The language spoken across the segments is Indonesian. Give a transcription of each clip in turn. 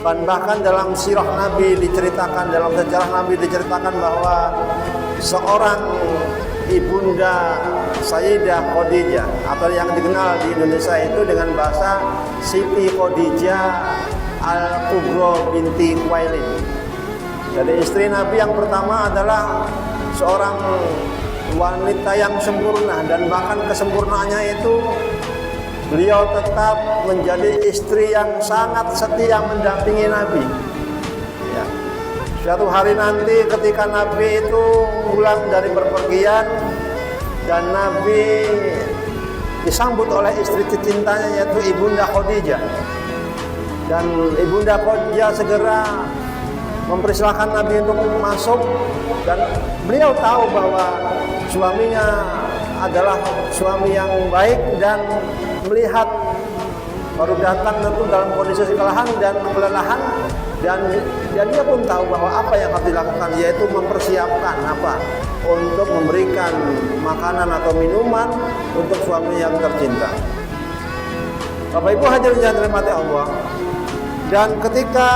Dan bahkan dalam sirah Nabi diceritakan, dalam sejarah Nabi diceritakan bahwa seorang ibunda Sayyidah Khadijah, atau yang dikenal di Indonesia itu dengan bahasa Siti Khadijah Al-Kubra binti Khuwailid. Jadi istri Nabi yang pertama adalah seorang wanita yang sempurna, dan bahkan kesempurnaannya itu beliau tetap menjadi istri yang sangat setia mendampingi Nabi. Ya. Suatu hari nanti ketika Nabi itu pulang dari berpergian dan Nabi disambut oleh istri tercintanya yaitu Ibunda Khadijah. Dan Ibunda Khadijah segera mempersilahkan Nabi untuk masuk, dan beliau tahu bahwa suaminya adalah suami yang baik, dan melihat baru datang tentu dalam kondisi kelelahan dan kelelahan, dan dia pun tahu bahwa apa yang harus dilakukan yaitu mempersiapkan apa untuk memberikan makanan atau minuman untuk suami yang tercinta. Bapak Ibu hadirin yang dirahmati Allah, dan ketika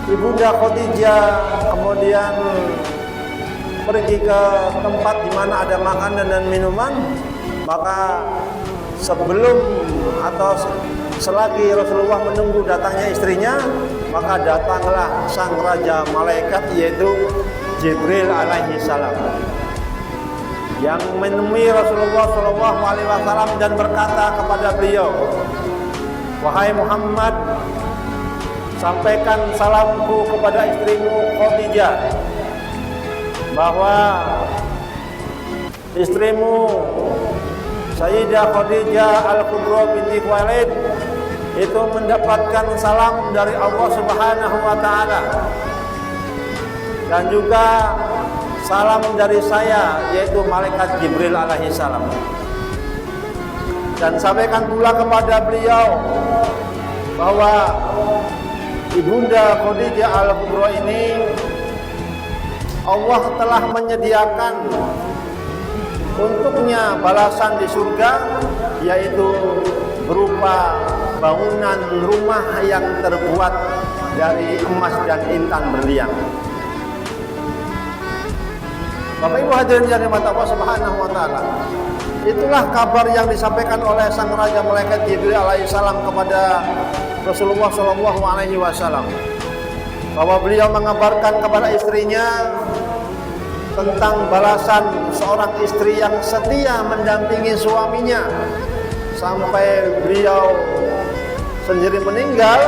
Ibunda Khadijah kemudian pergi ke tempat di mana ada makanan dan minuman, maka sebelum atau selagi Rasulullah menunggu datangnya istrinya, maka datanglah sang raja malaikat yaitu Jibril alaihi salam yang menemui Rasulullah Shallallahu alaihi wasallam dan berkata kepada beliau, "Wahai Muhammad, sampaikan salamku kepada istrimu Khadijah bahwa istrimu Sayyidah Khadijah Al-Kubra binti Khuwailid itu mendapatkan salam dari Allah Subhanahu wa taala, dan juga salam dari saya yaitu malaikat Jibril alaihi salam. Dan sampaikan pula kepada beliau bahwa Ibunda Khadijah Al-Kubra ini Allah telah menyediakan untuknya balasan di surga, yaitu berupa bangunan rumah yang terbuat dari emas dan intan berlian." Bapak Ibu hadirin yang dirahmati Allah Subhanahu wa taala, itulah kabar yang disampaikan oleh sang raja malaikat Jibril alaihi salam kepada Rasulullah Shallallahu alaihi wasallam, bahwa beliau mengabarkan kepada istrinya tentang balasan seorang istri yang setia mendampingi suaminya sampai beliau sendiri meninggal,